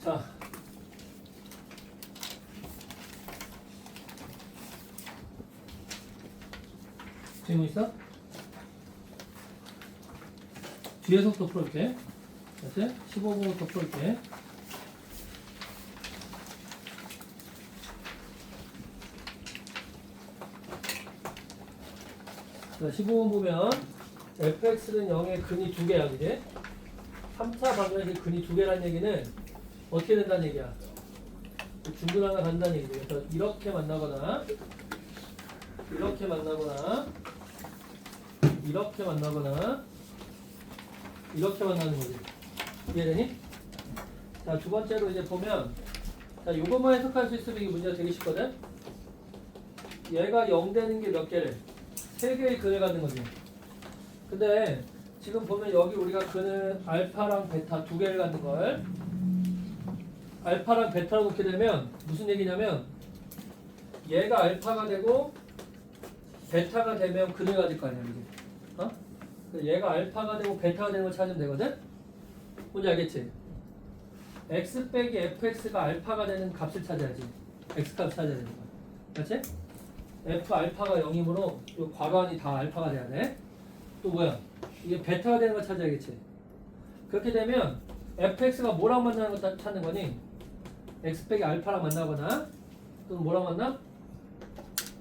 자, 질문 있어? 뒤에서부터 풀어볼게. 알았지? 15번부터 풀어볼게. 자, 15번 보면 fx는 0의 근이 2개야, 그지? 3차 방정식 근이 2개라는 얘기는 어떻게 된다는 얘기야? 중근 하나 간다는 얘기지. 그래서 이렇게 만나거나 이렇게 만나거나 이렇게 만나거나 이렇게 만나는 거지. 이해되니? 자, 두 번째로 이제 보면 자, 이것만 해석할 수 있으면 이 문제가 되게 쉽거든? 얘가 0 되는 게 몇 개를? 3개의 근을 갖는 거지. 근데 지금 보면 여기 우리가 근을 알파랑 베타 2개를 갖는 걸 알파랑 베타로 놓게 되면 무슨 얘기냐면 얘가 알파가 되고 베타가 되면 근을 가질 거 아니야, 그지? 어? 얘가 알파가 되고 베타가 되는 걸 찾으면 되거든? 뭔지 알겠지? x 빼기 fx가 알파가 되는 값을 찾아야지. x값 찾아야 되는 거야. 그렇지? f 알파가 0이므로 이 괄호안이 다 알파가 돼야 돼. 또 뭐야? 이게 베타가 되는 걸 찾아야겠지. 그렇게 되면 fx가 뭐랑 만나는 걸 찾는 거니? x 빼기 알파랑 만나거나 또는 뭐랑 만나?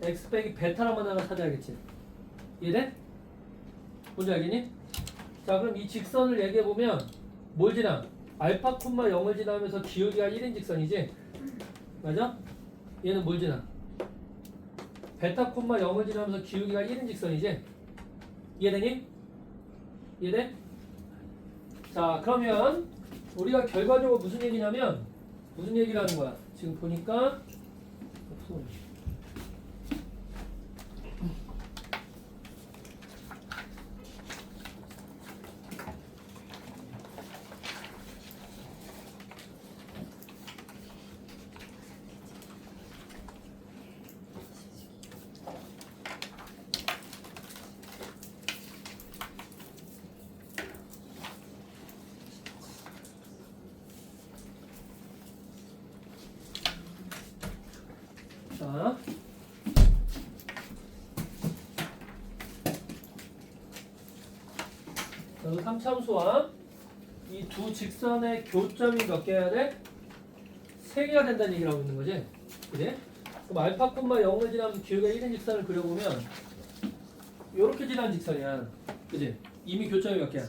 x 빼기 베타랑 만나는 걸 찾아야겠지. 이해돼? 뭔지 알겠니? 자, 그럼 이 직선을 얘기해보면 뭘 지나? 알파 콤마 0을 지나면서 기울기가 1인 직선이지? 맞아? 얘는 뭘 지나? 베타 콤마 0을 지나면서 기울기가 1인 직선이지? 이해되니? 이해돼? 자, 그러면 우리가 결과적으로 무슨 얘기냐면 무슨 얘기를 하는 거야? 지금 보니까 자, 여기 3참수와 이 두 직선의 교점이 몇 개여야 돼? 3개가 된다는 얘기를 하고 있는 거지. 그지? 그럼 알파 콤마 0을 지나면서 기울기가 1인 직선을 그려보면 요렇게 지나는 직선이야. 그지? 이미 교점이 몇 개야?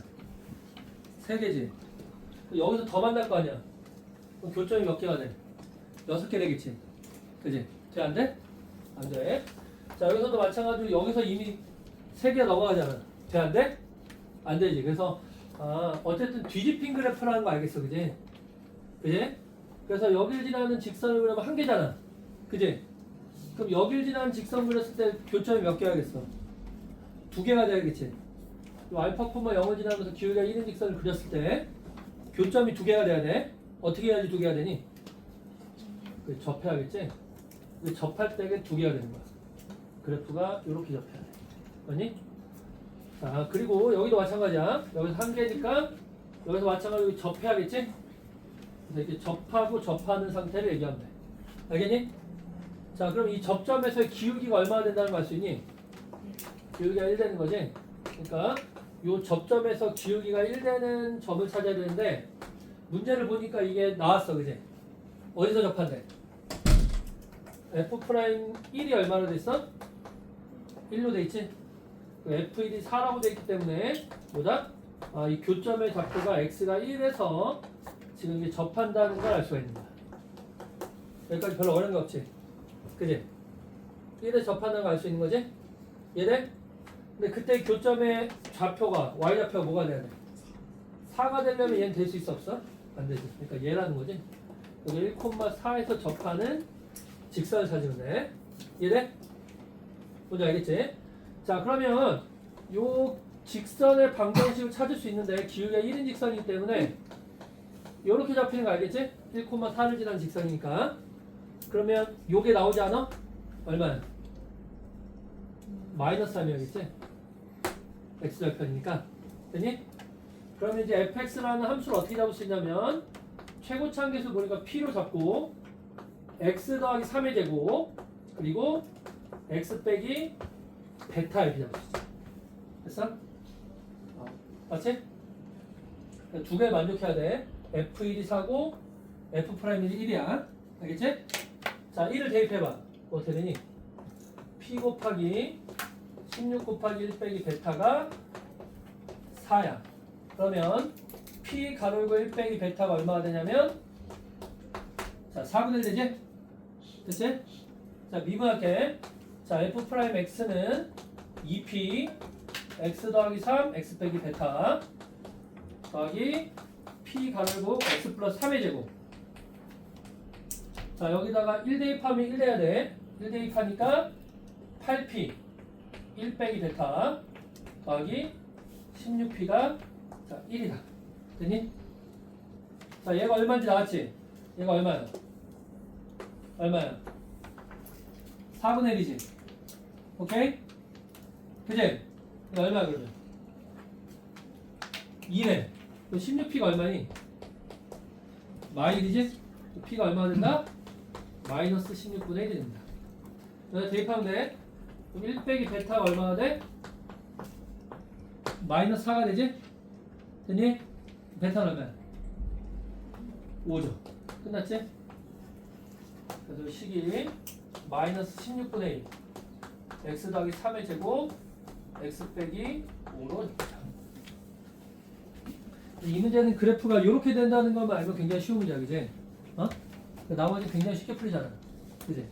3개지. 여기서 더 만날 거 아니야? 그럼 교점이 몇 개가 돼? 6개 되겠지. 그지? 돼? 안 돼? 안 돼. 자, 여기서도 마찬가지로 여기서 이미 3개가 넘어가잖아. 돼? 안 돼? 안 되지. 그래서 어쨌든 뒤집힌 그래프라는 거 알겠어. 그지? 그지? 그래서 여길 지나는 직선을 그리면 한 개잖아. 그지? 그럼 여길 지나는 직선 그렸을 때 교점이 몇 개야겠어? 2개가 돼야겠지. 알파 콤마 0을 지나면서 기울기가 1인 직선을 그렸을 때 교점이 2개가 돼야 돼. 어떻게 해야지 2개가 되니? 접해야겠지? 접할 때 2개가 되는 거야. 그래프가 이렇게 접해야 돼. 맞니? 자, 그리고 여기도 마찬가지야. 여기서 1개니까 여기서 마찬가지로 접해야겠지? 그래서 이렇게 접하고 접하는 상태를 얘기하면 돼. 알겠니? 자, 그럼 이 접점에서의 기울기가 얼마나 된다는 거 알 수 있니? 기울기가 1 되는 거지? 그러니까 이 접점에서 기울기가 1 되는 점을 찾아야 되는데 문제를 보니까 이게 나왔어. 그지? 어디서 접한대? F'1이 얼마나 돼 있어? 1로 돼 있지? F1이 4라고 돼 있기 때문에 뭐다? 이 교점의 좌표가 x가 1에서 지금 이게 접한다는 걸 알 수가 있는 거야. 여기까지 별로 어려운 거 없지? 그지? 1에 접한다는 걸 알 수 있는 거지? 이해돼? 근데 그때 교점의 좌표가 y좌표가 뭐가 돼야 돼? 4가 되려면 얘는 될 수 있어 없어? 안 되지. 그러니까 얘라는 거지. 여기 1,4에서 접하는 직선을 찾으면 돼. 이해돼? 뭔지 알겠지? 자, 그러면 요 직선의 방정식을 찾을 수 있는데 기울기가 1인 직선이기 때문에 요렇게 잡히는 거 알겠지? 1,4를 지난 직선이니까. 그러면 요게 나오지 않아? 얼마야? 마이너스 3이야겠지? x절편이니까. 됐니? 그러면 이제 fx라는 함수를 어떻게 잡을 수 있냐면 최고차항계수 보니까 P로 잡고 x 더하기 3의 제곱 그리고 x 빼기 베타 이렇게 잡았어. 됐어? 맞지? 두 개 만족해야 돼. F1이 4고 F'이 1이야. 알겠지? 자, 1을 대입해봐. 어떻게 되니? P 곱하기 16 곱하기 1 빼기 베타가 4야. 그러면 P 가로고 1 빼기 베타가 얼마가 되냐면 자, 4분의 1 되지? 됐지? 자, 미분할게. 자, F'X는 2P X 더하기 3 X 빼기 베타 더하기 P 가로고 X 플러스 3의 제곱. 자, 여기다가 1 대입하면 1 돼야 돼. 1 대입하니까 8P 1 빼기 베타 더하기 16P가 자 1이다. 됐니? 자, 얘가 얼마인지 나왔지? 얘가 얼마야? 얼마야? 4분의 1이지? 오케이? 그치? 이거 얼마야 그러면? 2네. 16P가 얼마니? 마이너스지? P가 얼마나 된다? 마이너스 16분의 1이 된다. 여기다 대입하면 돼. 그럼 1 빼기 베타가 얼마나 돼? 마이너스 4가 되지? 됐니? 베타는 얼마야? 5죠. 끝났지? 그래서 식이 마이너스 16분의 1 x 더하기 3의 제곱 x 빼기 5로 됩니다. 이 문제는 그래프가 이렇게 된다는 것만 알면 굉장히 쉬운 문제야, 그지? 어? 나머지 굉장히 쉽게 풀리잖아, 그지?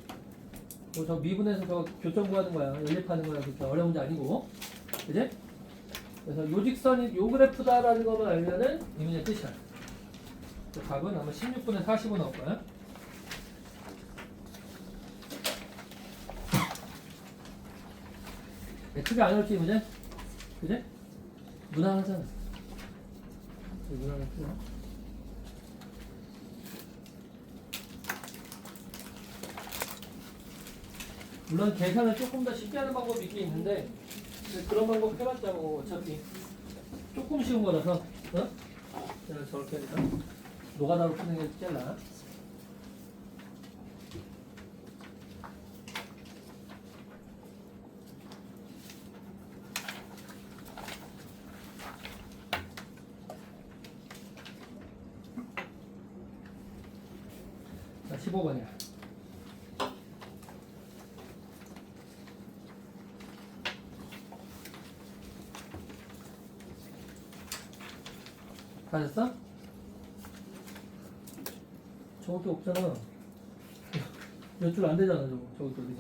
뭐 저 미분해서 저 교점 구하는 거야, 연립하는 거야, 그렇게 어려운 문제 아니고, 그지? 그래서 요 직선이 요 그래프다라는 것만 알면은 이 문제 뜻이야. 답은 아마 16분의 45 나올 거야. 크게 안 어렵지, 이 문제? 그지? 무난하잖아. 무난하죠? 물론 계산을 조금 더 쉽게 하는 방법이 있긴 있는데 그런 방법 해봤자 뭐 어차피 조금 쉬운 거라서 어? 제가 저렇게 해서 노가다로 푸는 게 제일 나아. 자, 15번이야. 다 됐어? 저것도 없잖아. 몇 줄 안 되잖아, 저것도. 그지?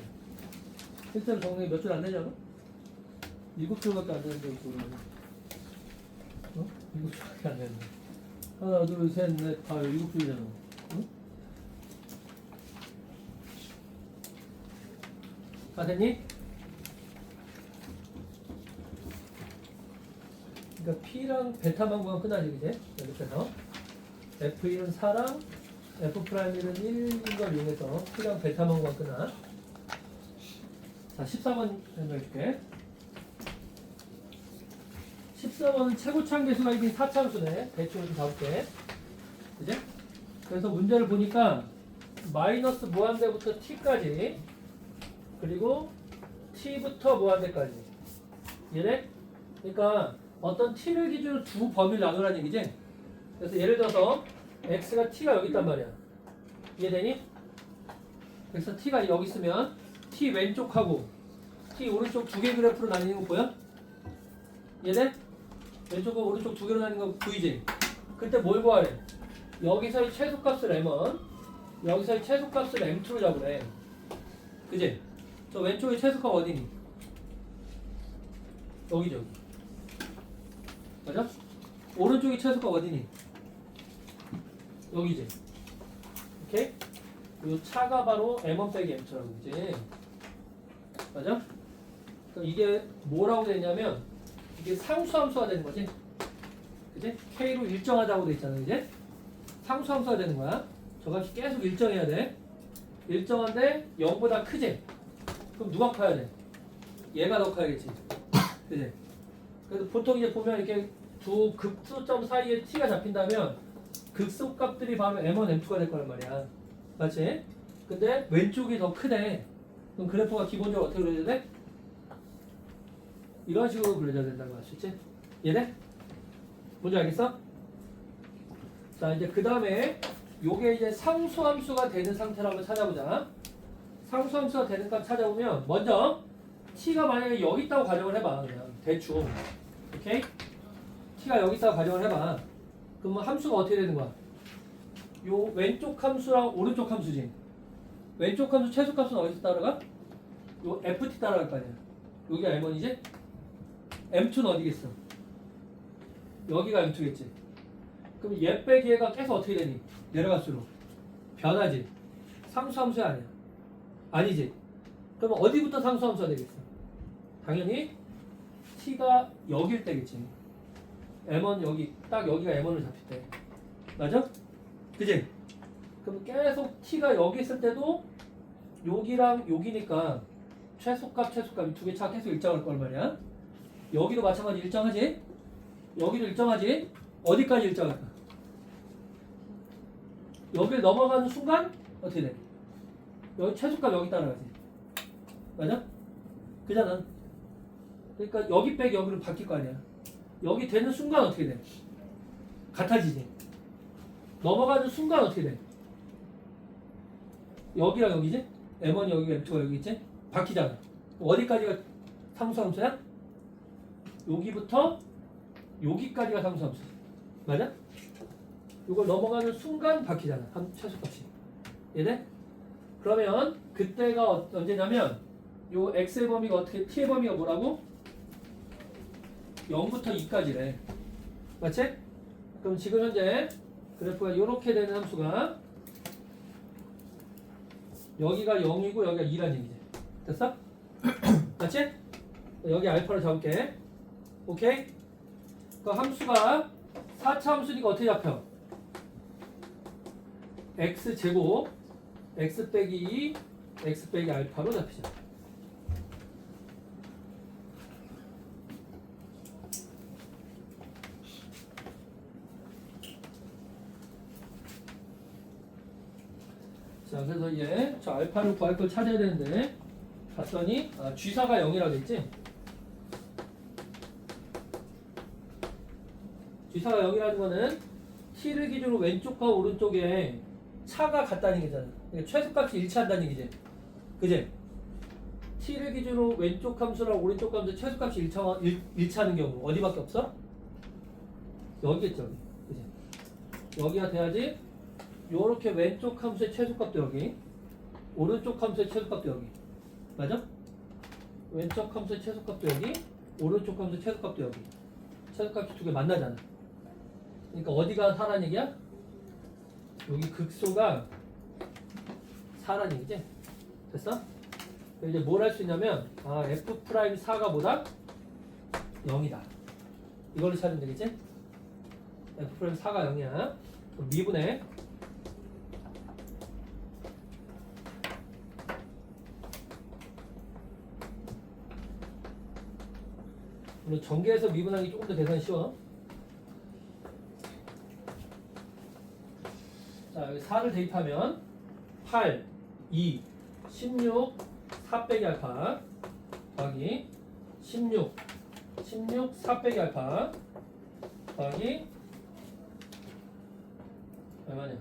실제로 정리 몇 줄 안 되지 않아? 7줄밖에 안 되는데, 그러면. 어? 7줄밖에 안 되는데. 하나, 둘, 셋, 넷, 다 7줄이잖아. 응? 다 됐니? 그러니까 P랑 베타만 구하면 끝나지, 그지? 이렇게서 F1은 4랑 F'는 1인 걸 이용해서 P랑 베타만 구하면 끝나. 자, 14번 설명해줄게. 14번은 최고차항 계수가 이긴 4차함수네. 대충 이렇게 잡을게. 그지? 그래서 문제를 보니까 마이너스 무한대부터 t까지 그리고 t부터 무한대까지. 이해돼? 그러니까 어떤 t를 기준으로 두 범위를 나누라는 얘기지? 그래서 예를 들어서 x가 t가 여기 있단 말이야. 이해되니? 그래서 t가 여기 있으면 t 왼쪽하고 t 오른쪽 두 개 그래프로 나뉘는 거 보여? 이해돼? 왼쪽과 오른쪽 두 개로 나뉘는 거 보이지? 그때 뭘 구하래? 여기서의 최소값을 m1 여기서의 최소값을 m2로 잡으래. 그지? 저 왼쪽의 최소값 어디니? 여기죠. 맞아? 오른쪽의 최소값 어디니? 여기지. 오케이? 이 차가 바로 m1 빼기 m2라고 그지? 맞아? 그러니까 이게 뭐라고 되냐면 이게 상수함수가 되는 거지. 그지? K로 일정하다고 돼 있잖아. 이제 상수함수가 되는 거야. 저 값이 계속 일정해야 돼. 일정한데 0보다 크지? 그럼 누가 커야 돼? 얘가 더 커야겠지. 그지? 그래서 보통 이제 보면 이렇게 두 극소점 사이에 t가 잡힌다면 극소값들이 바로 M1, M2가 될 거란 말이야. 맞지? 근데 왼쪽이 더 크대. 그럼 그래프가 기본적으로 어떻게 그려져야 돼? 이런 식으로 그려져야 된다고 할 수 있지? 이해돼? 뭔지 알겠어? 자, 이제 그 다음에 요게 이제 상수함수가 되는 상태로 한번 찾아보자. 상수함수가 되는 값 찾아보면 먼저 t가 만약에 여기 있다고 가정을 해봐. 그냥 대충. 오케이? t가 여기 있다고 가정을 해봐. 그러면 함수가 어떻게 되는 거야? 요 왼쪽 함수랑 오른쪽 함수지. 왼쪽 함수 최소값은 어디서 따라가? 요 ft 따라갈 거 아니야. 여기가 m1이지? m2는 어디겠어? 여기가 m2겠지. 그럼 얘 빼기 얘가 계속 어떻게 되니? 내려갈수록 변하지. 상수함수야 아니야? 아니지. 그러면 어디부터 상수함수가 되겠어? 당연히 t가 여기일 때겠지. m1 여기 딱 여기가 m1을 잡힐 때. 맞아? 그지? 그럼 계속 t가 여기 있을 때도 여기랑 여기니까 최소값 이 두 개 차 계속 일정할 걸 말이야. 여기도 마찬가지 일정하지? 여기도 일정하지? 어디까지 일정할까? 여기를 넘어가는 순간 어떻게 돼? 여기 최소값 여기 따라가지. 맞아? 그잖아. 그러니까 여기 빼기 여기로 바뀔 거 아니야. 여기 되는 순간 어떻게 돼? 같아지지. 넘어가는 순간 어떻게 돼? 여기랑 여기지? M1이 여기가 M2가 여기 있지? 바뀌잖아. 어디까지가 상수함수야? 여기부터 여기까지가 상수함수. 맞아? 이걸 넘어가는 순간 바뀌잖아. 최소값이. 이해돼? 그러면 그때가 언제냐면 요 x의 범위가 어떻게 t의 범위가 뭐라고? 0부터 2까지래. 맞지? 그럼 지금 현재 그래프가 이렇게 되는 함수가 여기가 0이고 여기가 2라는 얘기지. 됐어? 맞지? 여기 알파로 잡을게. 오케이? 그 함수가 4차 함수니까 어떻게 잡혀? x제곱 x 빼기 2 x 빼기 알파로 잡히죠. 자, 그래서 이제 저 알파를 구할 걸 찾아야 되는데 봤더니 G사가 0이라고 했지? G사가 0이라는 거는 T를 기준으로 왼쪽과 오른쪽에 차가 같다는 얘기잖아. 그러니까 최소값이 일치한다는 얘기지. 그지? T를 기준으로 왼쪽 함수랑 오른쪽 함수 최소값이 일치하는 경우 어디밖에 없어? 여기겠죠. 여기. 그지? 여기가 돼야지 요렇게 왼쪽 함수의 최소값도 여기, 오른쪽 함수의 최소값도 여기. 맞아? 왼쪽 함수의 최소값도 여기, 오른쪽 함수의 최소값도 여기. 최소값이 두 개 만나잖아. 그러니까 어디가 4라는 얘기야? 여기 극소가 4라는 얘기지? 됐어? 이제 뭘 할 수 있냐면 F'4가 뭐다? 0이다. 이걸로 찾으면 되겠지? F'4가 0이야. 그럼 미분해. 물론 전개해서 미분하기 조금 더 계산이 쉬워. 자, 여기 4를 대입하면 8, 2, 16, 4 빼기 알파 더하기 16, 4 빼기 알파 더하기 얼마냐?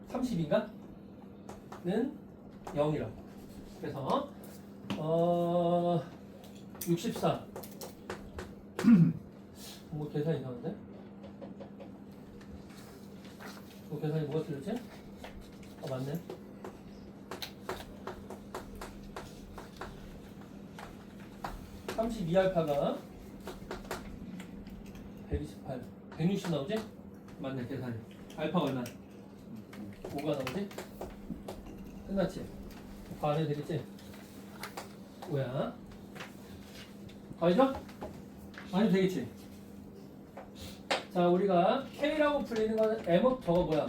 30인가? 는 0이라고. 그래서 64. 뭐 계산이 이상한데? 뭐 계산이 뭐가 틀렸지? 맞네. (32알파가) 128, 160 나오지? 맞네, 계산이. 알파가 얼마? 5가 나오지? 끝났지? 다 안 해도 되겠지? 뭐야? 알죠? 안 해도 되겠지? 자, 우리가 K라고 불리는 거는 M 저거 뭐야?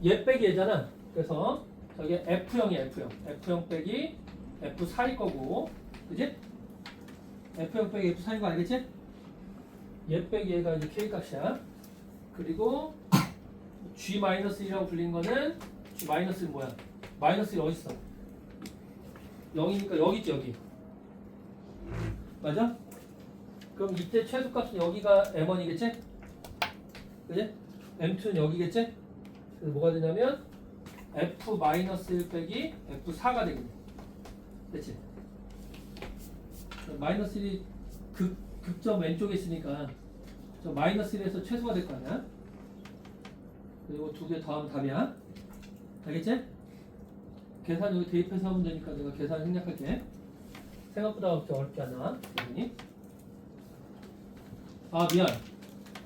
얘 빼기 얘잖아. 그래서 저게 F0이야, F0. F0 빼기 F4일 거고, 그지? F0 빼기 F4인 거 알겠지? 얘 빼기 얘가 이제 K 값이야. 그리고 G-1이라고 불린 거는 G-1은 뭐야? -1 어디 있어? 0이니까 여기 있지 여기. 맞아? 그럼 이때 최소값은 여기가 M1이겠지? 그지? M2는 여기겠지? 그래서 뭐가 되냐면 F-1 빼기 F4가 되겠네. 됐지? -1이 극점 왼쪽에 있으니까 저 -1에서 최소가 될 거 아니야? 그리고 두 개 더하면 답이야. 알겠지? 계산 여기 대입해서 하면 되니까 내가 계산 생략할게. 생각보다 그렇게 어렵지 않아. 계산이. 아 미안.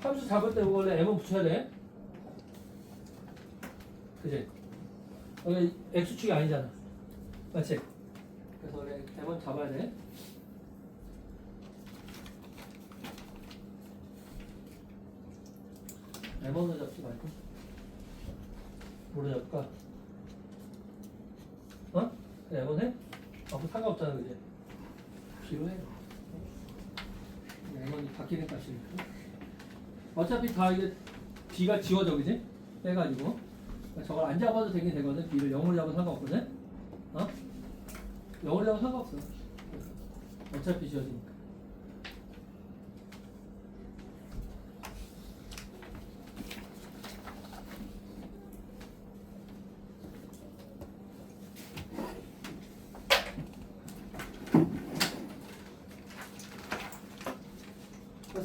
함수 잡을 때 원래 M은 붙여야 돼. 그지? 여기 X축이 아니잖아. 맞지? 그래서 원래 M은 잡아야 돼. M1을 잡지 말고 뭐로 잡을까? 어? 그냥 M1 해? 아무 상관없잖아 그지? B로 해. M1이 바뀌는 값이니까 어차피 다 이게 B가 지워져 그지? 빼가지고 저걸 안 잡아도 되긴 되거든. B를 0으로 잡아도 상관없거든. 어? 0으로 잡아도 상관없어. 어차피 지워지니까.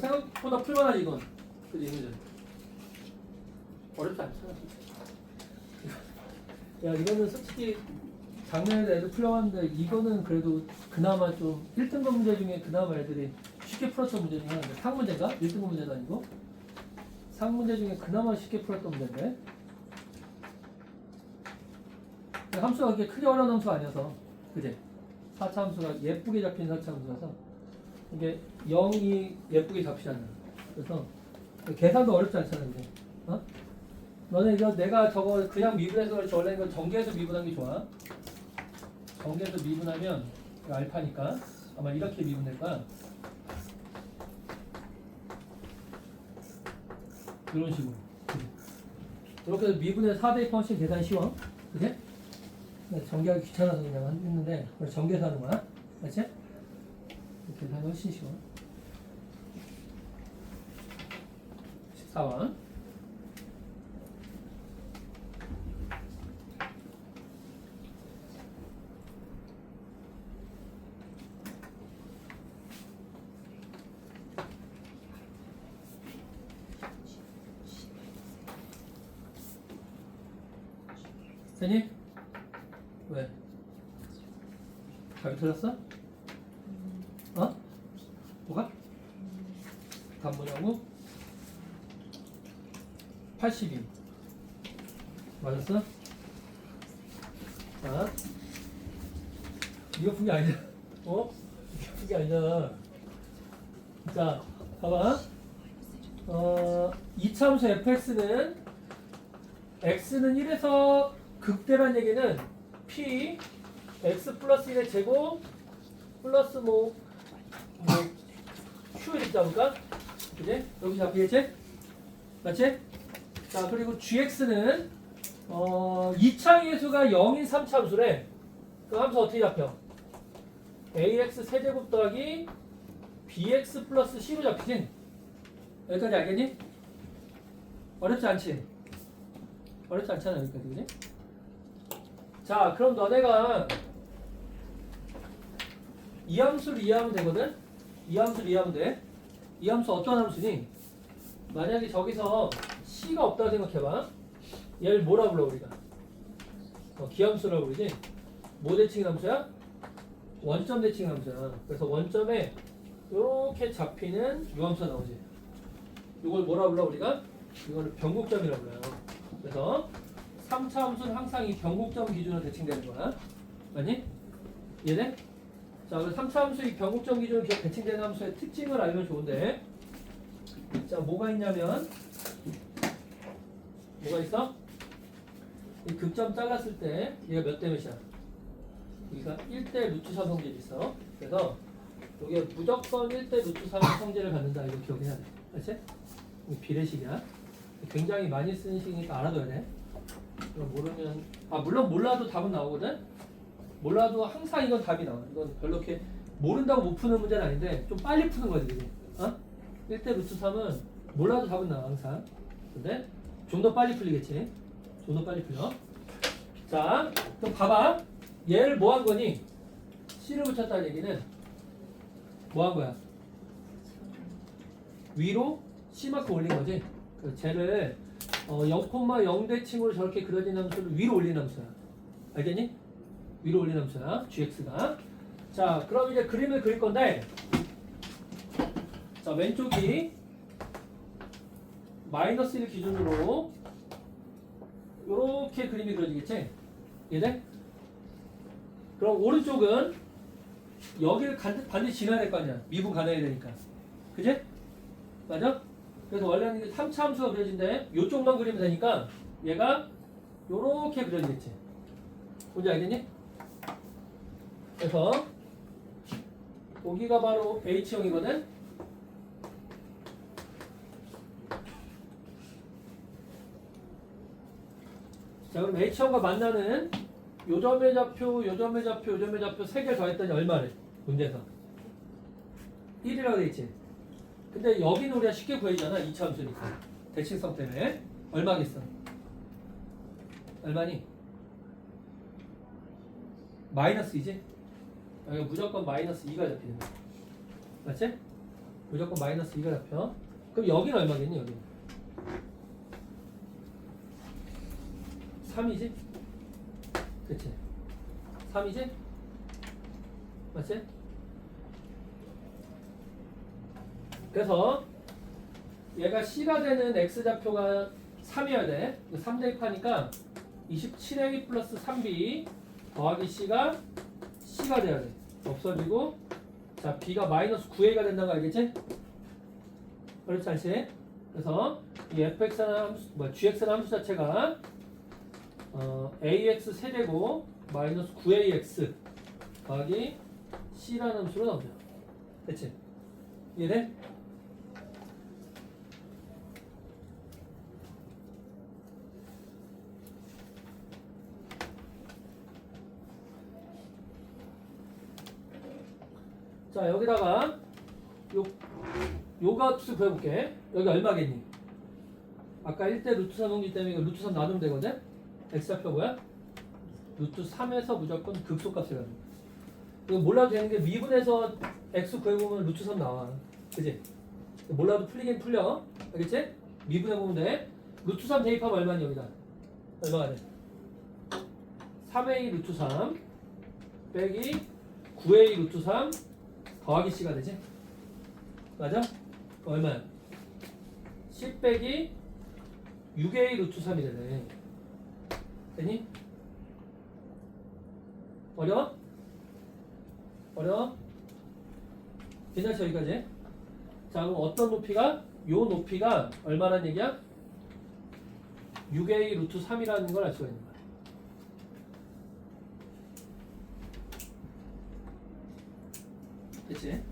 생각보다 풀만하지 이건. 그지 이거는 어렵지 않잖아. 야 이거는 솔직히 작년에도 애들 풀려왔는데 이거는 그래도 그나마 좀 1등급 문제 중에 그나마 애들이 쉽게 풀었던 문제 중에 하나인데 상문제가 1등급 문제도 아니고 상문제 중에 그나마 쉽게 풀었던 문제인데 함수가 그렇게 크게 어려운 함수가 아니어서 그지? 4차 함수가 예쁘게 잡힌 4차 함수라서 이게 0이 예쁘게 잡히잖아. 그래서 계산도 어렵지 않잖아 이제. 어? 너네 이거 내가 저거 그냥 미분해서 그렇지 원래 이거 전개해서 미분한 게 좋아. 전개해서 미분하면 알파니까 아마 이렇게 미분될 거야. 이런 식으로. 이렇게 해서 미분해서 4대입 훨씬 계산이 쉬워. 그치? 전개하기 귀찮아서 그냥 했는데 원래 전개해서 하는 거야. 그치? 계산이 훨씬 쉬워. 14번. 됐니? 왜? 답이 틀렸어? 어? 뭐가? 답 뭐냐고? 82 맞았어? 자 이거 푼 게 아니야. 어? 이거 푼 게 아니잖아. 자 봐봐. 이차함수 fx는 x는 1에서 극대란 얘기는 p x 플러스 1의 제곱 플러스 q 이렇게 잡을까? 그지? 여기 잡히겠지? 맞지? 자 그리고 gx는 2차 함수가 0인 3차 함수래. 그 함수 어떻게 잡혀? ax 세제곱 더하기 bx 플러스 c로 잡히지? 여기까지 알겠니? 어렵지 않지? 어렵지 않잖아 여기까지 그지? 자 그럼 너네가 이 함수를 이해하면 되거든? 이 함수를 이해하면 돼. 이 함수 어떤 함수니? 만약에 저기서 c가 없다고 생각해봐. 얘를 뭐라 불러 우리가? 기함수라고 부르지? 뭐 대칭 함수야? 원점 대칭 함수야. 그래서 원점에 이렇게 잡히는 이 함수가 나오지. 이걸 뭐라 불러 우리가? 이거를 변곡점이라고 불러요. 그래서 3차 함수는 항상 이 변곡점 기준으로 대칭되는 거야. 맞니? 이해돼? 자, 그래서 3차 함수 이 변곡점 기준으로 대칭되는 함수의 특징을 알면 좋은데, 자, 뭐가 있냐면, 뭐가 있어? 이 극점 잘랐을 때 얘가 몇 대 몇이야? 여기가 1대 루트 3 성질이 있어. 그래서 이게 무조건 1대 루트 3 성질을 갖는다. 이거 기억해야 돼. 알지? 이 비례식이야. 굉장히 많이 쓰는 식이니까 알아둬야 돼. 이거 모르면 물론 몰라도 답은 나오거든. 몰라도 항상 이건 답이 나와. 이건 별로 이렇게 모른다고 못 푸는 문제는 아닌데 좀 빨리 푸는 거지, 그지? 1대 루트 3은 몰라도 답은 나와 항상. 근데 좀 더 빨리 풀리겠지. 좀 더 빨리 풀려. 자, 그럼 봐봐. 얘를 뭐 한 거니? C를 붙였다는 얘기는 뭐 한 거야? 위로 C만큼 올린 거지. 그 쟤를 0,0대칭으로 저렇게 그려진 함수를 위로 올린 함수야. 알겠니? 위로 올린 함수야. gx가. 자, 그럼 이제 그림을 그릴 건데, 자, 왼쪽이 마이너스 1 기준으로 요렇게 그림이 그려지겠지? 이해돼? 그럼 오른쪽은 여기를 반드시 지나야 될 거 아니야. 미분 가능해야 되니까. 그지? 맞아? 그래서 원래는 이게 3차 함수가 그려진대. 요쪽만 그리면 되니까 얘가 요렇게 그려지겠지. 뭔지 알겠니? 그래서 여기가 바로 H형이거든? 자, 그럼 H형과 만나는 요점의 좌표, 요점의 좌표, 요점의 좌표 3개 더했더니 얼마를? 문제에서 1이라고 되어있지. 근데 여기는 우리가 쉽게 구해지잖아. 2차 함수니까. 대칭성 때문에. 얼마겠어? 얼마니? 마이너스 2지? 여기 무조건 마이너스 2가 잡히는 거야. 맞지? 무조건 마이너스 2가 잡혀. 그럼 여기는 얼마겠니? 여기는 3이지? 그치? 3이지? 맞지? 그래서 얘가 C가 되는 X좌표가 3이어야 돼. 3 대입하니까 27A 플러스 3B 더하기 C가 돼야 돼. 없어지고, 자, B가 마이너스 9A가 된다는 거 알겠지? 그렇지 않지? 그래서 이 fx라는 함수, gx라는 함수 자체가 ax 세제곱 마이너스 9ax 더하기 c라는 함수로 나오죠. 됐지? 이해돼? 자, 여기다가 요 값을 구해볼게. 여기 얼마겠니? 아까 1대 루트 3 옮기 때문에 이거 루트 3 나누면 되거든? x좌표 뭐야? 루트 3에서 무조건 극소값을 가는 거야. 이거 몰라도 되는 게 미분에서 x 구해보면 루트 3 나와. 그지? 몰라도 풀리긴 풀려. 알겠지? 미분해보면 돼. 루트 3 대입하면 얼마니 여기다? 얼마가 돼? 3a 루트 3 빼기 9a 루트 3 더하기 c가 되지? 맞아? 얼마야? 10 빼기 6a 루트 3이 되네. 되니? 어려워? 어려워? 괜찮지 여기까지? 자, 그럼 어떤 높이가? 요 높이가 얼마란 얘기야? 6a 루트 3이라는 걸 알 수가 있는 거야. 됐지?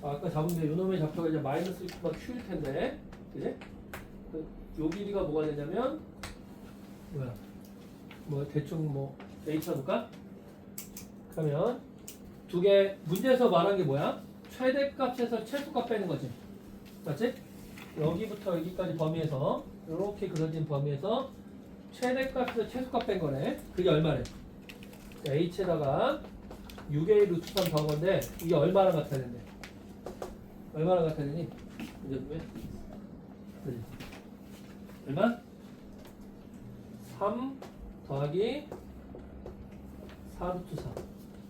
아까 잡은 게 요놈의 좌표가 이제 마이너스 q일 텐데, 그지? 요 길이가 뭐가 되냐면, 뭐야? 뭐 대충 뭐 h 쳐볼까? 그러면 두 개 문제에서 말한 게 뭐야? 최대값에서 최소값 빼는 거지, 맞지? 여기부터 여기까지 범위에서 이렇게 그려진 범위에서 최대값에서 최소값 뺀 거네. 그게 얼마래? h에다가 6a 루트 3 더한 건데 이게 얼마나 같아야 된대? 얼마나 같아야 되니? 이제 보면 그지? 얼마? 3 더하기 4 루트 4.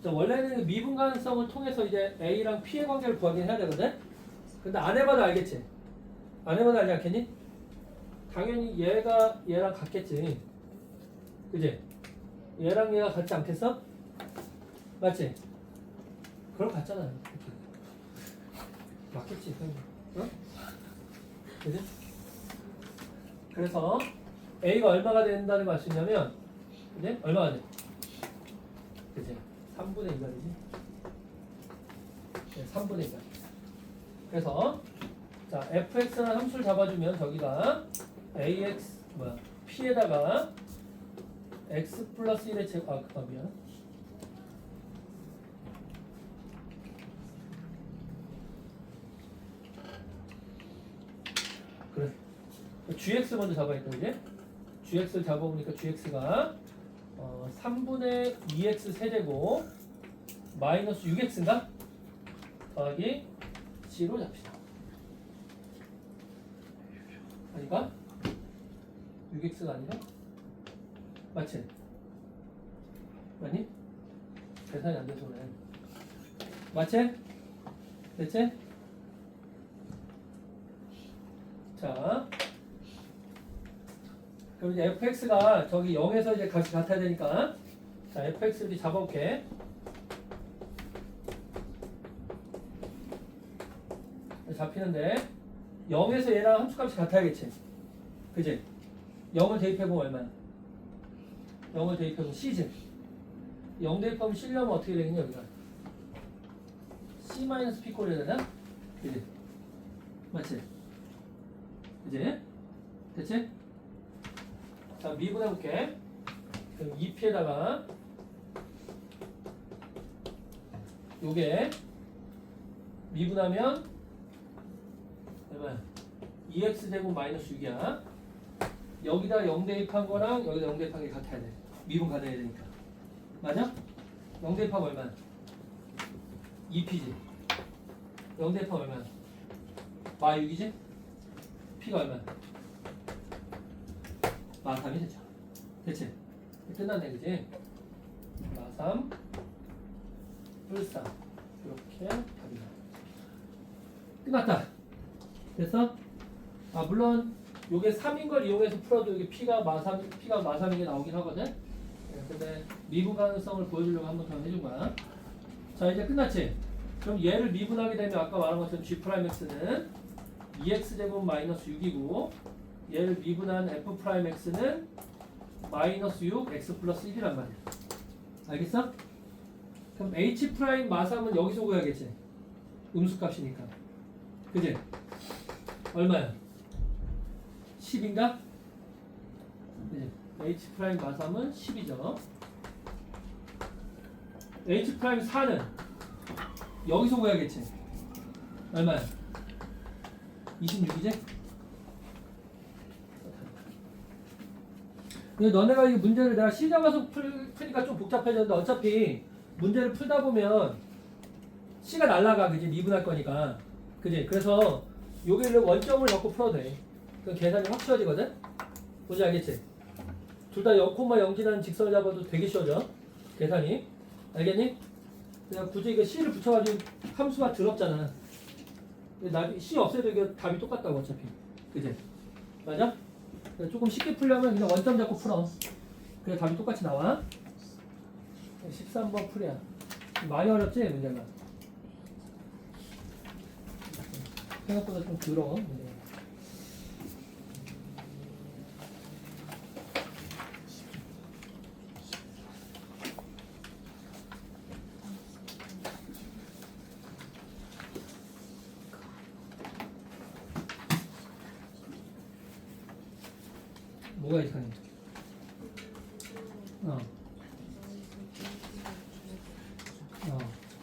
자, 원래는 미분 가능성을 통해서 이제 a랑 p의 관계를 구하긴 해야 되거든? 근데 안 해봐도 알겠지? 안 해봐도 알지 않겠니? 당연히 얘가 얘랑 같겠지. 그지? 얘랑 얘가 같지 않겠어? 맞지? 그럼 같잖아. 맞겠지. 어? 그지? 그래서 A가 얼마가 된다는 걸 알 수 있냐면, 그지? 얼마가 돼? 그지? 3분의 2가 되지? 네, 3분의 2가. 그래서 자 fx라는 함수를 잡아주면 저기가 ax p에다가 x 플러스 1의 제곱 미안 그래 gx 먼저 잡아야겠다 그지? gx를 잡아보니까 gx가 3분의 2x 세제곱 마이너스 6x인가? 더하기 c로 잡시다. 아닌가? 6x가 아니라? 맞지? 맞니? 계산이 안 돼서 그래. 맞지? 됐지? 자, 그럼 이제 fx가 저기 0에서 이제 값이 같아야 되니까 자 fx 이렇게 잡아볼게. 잡히는데 0에서 얘랑 함수값이 같아야겠지. 그지? 0을 대입해보면 얼마야? 0을 대입해보면 c지. 0 대입하면 c려면 어떻게 되겠냐 여기가 c-p 꼴해야 되나? 그지? 맞지? 그지? 됐지? 자 미분해볼게. 그럼 2p에다가 요게 미분하면 얼마야? 2x제곱 마이너스 6이야. 여기다 0 대입한 거랑 여기다 0 대입한 게 같아야 돼. 미분 가능해야 되니까. 맞아? 0 대입하면 얼마야? 2p지. 0 대입하면 얼마야? 마 6이지? p가 얼마야? 마 3이 되죠. 됐지? 끝났네 그지? 마 3 불3 이렇게 답이 나와. 끝났다. 됐어? 아 물론 요게 3인 걸 이용해서 풀어도 이게 p가 마3인 게 나오긴 하거든. 근데 미분 가능성을 보여주려고 한 번 더 해준 거야. 자 이제 끝났지? 그럼 얘를 미분하게 되면 아까 말한 것처럼 g'x는 2x제곱 마이너스 6이고 얘를 미분한 f'x는 마이너스 6 x 플러스 1이란 말이야. 알겠어? 그럼 h' 마3은 여기서 구해야겠지? 음수값이니까. 그지? 얼마야? 10인가? 그지? h' 마3은 10이죠. h' 4는 여기서 구해야겠지? 얼마야? 26이지? 근데 너네가 이 문제를 내가 C 잡아서 풀니까 좀 복잡해졌는데 어차피 문제를 풀다 보면 C가 날라가 그지? 미분할 거니까 그지? 그래서 여기를 원점을 넣고 풀어도 돼. 그럼 계산이 확 쉬워지거든? 뭔지 알겠지? 둘 다 0,0지라는 직선을 잡아도 되게 쉬워져 계산이. 알겠니? 내가 굳이 이거 C를 붙여가지고 함수가 더럽잖아. C 없애도 이게 답이 똑같다고 어차피 그지? 맞아? 조금 쉽게 풀려면 그냥 원점 잡고 풀어. 그래 답이 똑같이 나와. 13번 풀이야. 많이 어렵지 문제가? 생각보다 좀 더러워 문제가. 뭐가 이상해?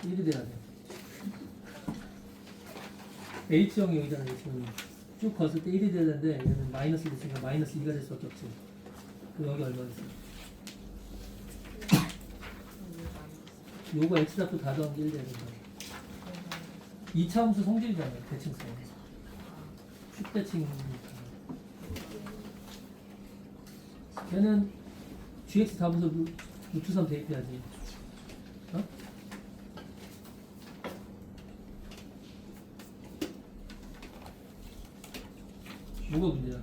1이 돼야 돼. H형이 여기잖아. H형이 쭉 걷을 때 1이 돼야 되는데 얘는 마이너스 됐으니까 마이너스 2가 될 수밖에 없지. 그럼 여기 얼마 됐어? 요거 X잡도 다 더한 게 1 돼야 된다. 2차 함수 성질이잖아. 대칭성. 축대칭이니까. 얘는 GX 답에서 루트 3 대입해야지. 어? 뭐가 문제야?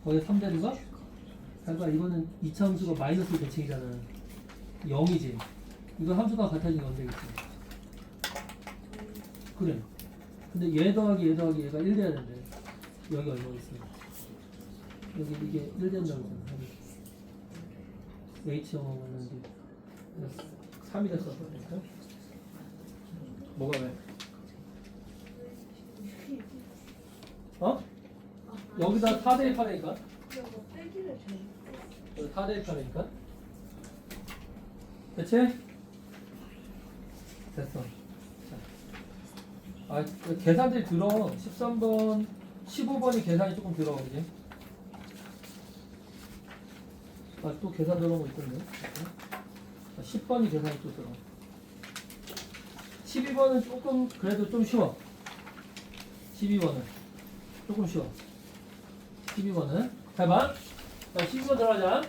거기 3대류가? 그러니까 이거는 2차 함수가 마이너스 대칭이잖아. 0이지. 이거 함수가 같아지면 0 되겠지. 그래. 근데 얘 더하기 얘가 1 돼야 된대. 여기 얼마 있어? 여기 이게 1 된다고 했잖아. H형하고 있는데 3이 됐어. 뭐가 왜? 어? 여기다 4 대입하니까? 이거 빼기를 돼. 4 대입하니까? 그치? 됐어. 자. 아, 계산들이 들어. 13번, 15번이 계산이 조금 들어, 그지? 아, 또 계산 들어온 거 있던데? 10번이 계산이 또 들어. 12번은 조금, 그래도 좀 쉬워. 12번은. 조금 쉬워. 12번은. 해봐. 자, 12번 들어가자.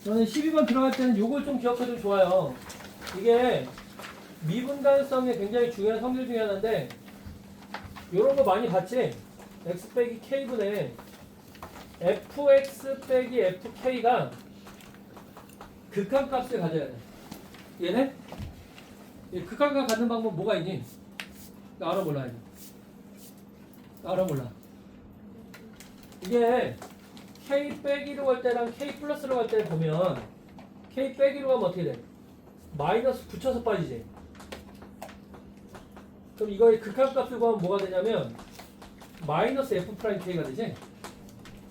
저는 12번 들어갈 때는 요걸 좀 기억해도 좋아요. 이게 미분단성의 굉장히 중요한 성질 중에 하나인데, 요런 거 많이 봤지? x 빼기 k분의 fx 빼기 fk가 극한값을 가져야 돼. 얘네? 이 극한값 갖는 방법 뭐가 있니? 알아 몰라. 알아 몰라. 이게 k 빼기로 갈 때랑 k 플러스로 갈 때 보면 k 빼기로 가면 어떻게 돼? 마이너스 붙여서 빠지지. 그럼 이거의 극한값을 구하면 뭐가 되냐면 마이너스 f 프라임 k가 되지?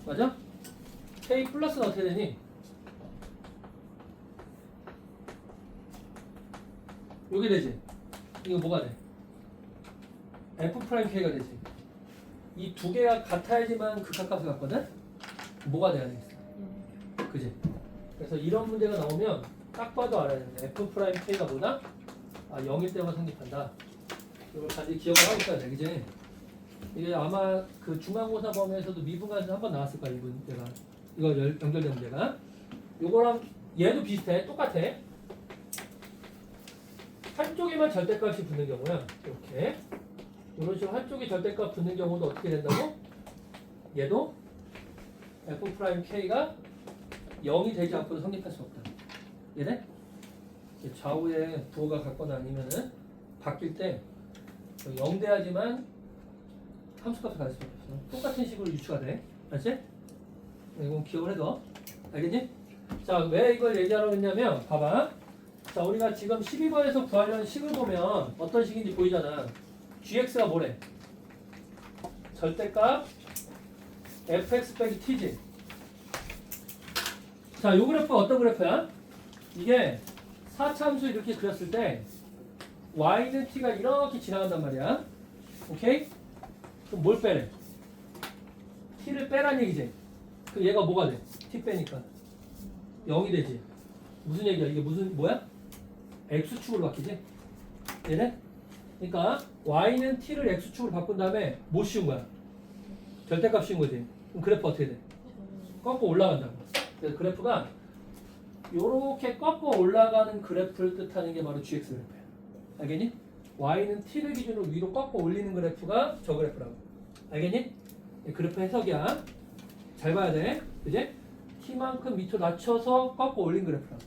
맞아? k 플러스는 어떻게 되니? 요게 되지? 이거 뭐가 돼? f 프라임 k가 되지? 이 두 개가 같아야지만 극한값을 갖거든? 뭐가 돼야 되겠어? 그지? 그래서 이런 문제가 나오면 딱 봐도 알아야 되는데 f 프라임 k가 뭐다? 아 0일 때만 성립한다. 이걸 반드시 기억을 하고 있어야 돼, 그지? 이게 아마 그 중간고사 범위에서도 미분간에서 한번 나왔을 거야, 이 문제가. 이거 연결된 문제가. 요거랑 얘도 비슷해, 똑같아. 한쪽에만 절대값이 붙는 경우야. 이렇게. 이런 식으로 한쪽이 절대값 붙는 경우도 어떻게 된다고? 얘도 f'k가 0이 되지 않고도 성립할 수 없다. 얘네? 좌우에 부호가 같거나 아니면은 바뀔 때 0 돼야지만 함수값을 가질 수 없어. 똑같은 식으로 유추가 돼. 알지? 이건 기억을 해둬. 알겠니? 자, 왜 이걸 얘기하라고 했냐면 봐봐. 자, 우리가 지금 12번에서 구하려는 식을 보면 어떤 식인지 보이잖아. gx가 뭐래? 절대값 fx 빼기 t지. 자, 요 그래프가 어떤 그래프야? 이게 4차함수 이렇게 그렸을 때 y는 t가 이렇게 지나간단 말이야. 오케이? 그럼 뭘 빼래? t를 빼란 얘기지. 그럼 얘가 뭐가 돼? t 빼니까 0이 되지. 무슨 얘기야? 이게 무슨 뭐야? x축으로 바뀌지? 얘네? 그러니까 y는 t를 x축으로 바꾼 다음에 뭐 씌운 거야? 절대값 씌운 거지. 그럼 그래프 어떻게 돼? 꺾고 올라간다고. 그래서 그래프가 요렇게 꺾고 올라가는 그래프를 뜻하는 게 바로 gx 그래프야. 알겠니? y는 t를 기준으로 위로 꺾고 올리는 그래프가 저 그래프라고. 알겠니? 그래프 해석이야. 잘 봐야 돼. 그지? t만큼 밑으로 낮춰서 꺾고 올린 그래프라고.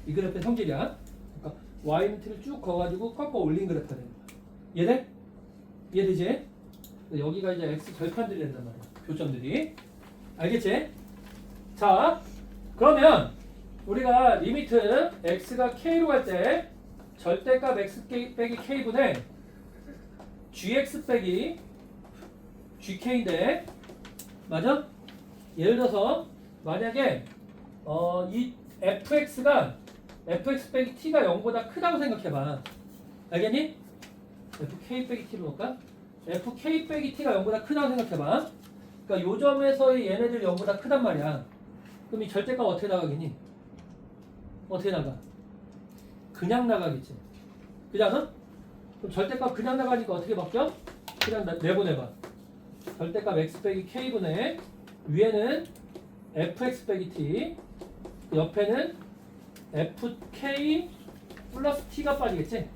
이 그래프의 성질이야. 그러니까 y는 t를 쭉 거가지고 꺾고 올린 그래프가 되는 거야. 이해돼? 이해되지? 여기가 이제 x 절판들이 된단 말이야. 교점들이. 알겠지? 자, 그러면 우리가 리미트 x가 k로 갈 때 절대값 x 빼기 k분의 gx 빼기 gk인데 맞아? 예를 들어서 만약에 이 fx가 fx 빼기 t가 0보다 크다고 생각해봐. 알겠니? fk 빼기 t로 볼까? fk 빼기 t가 0보다 크다고 생각해봐. 그러니까 요 점에서의 얘네들 0보다 크단 말이야. 그럼 이 절대값 어떻게 나가겠니? 어떻게 나가? 그냥 나가겠지. 그지 않아? 그럼 절대값 그냥 나가니까 어떻게 바뀌어? 그냥 내보내봐. 절대값 x 빼기 k분의 위에는 fx 빼기 t, 옆에는 fk 플러스 t가 빠지겠지?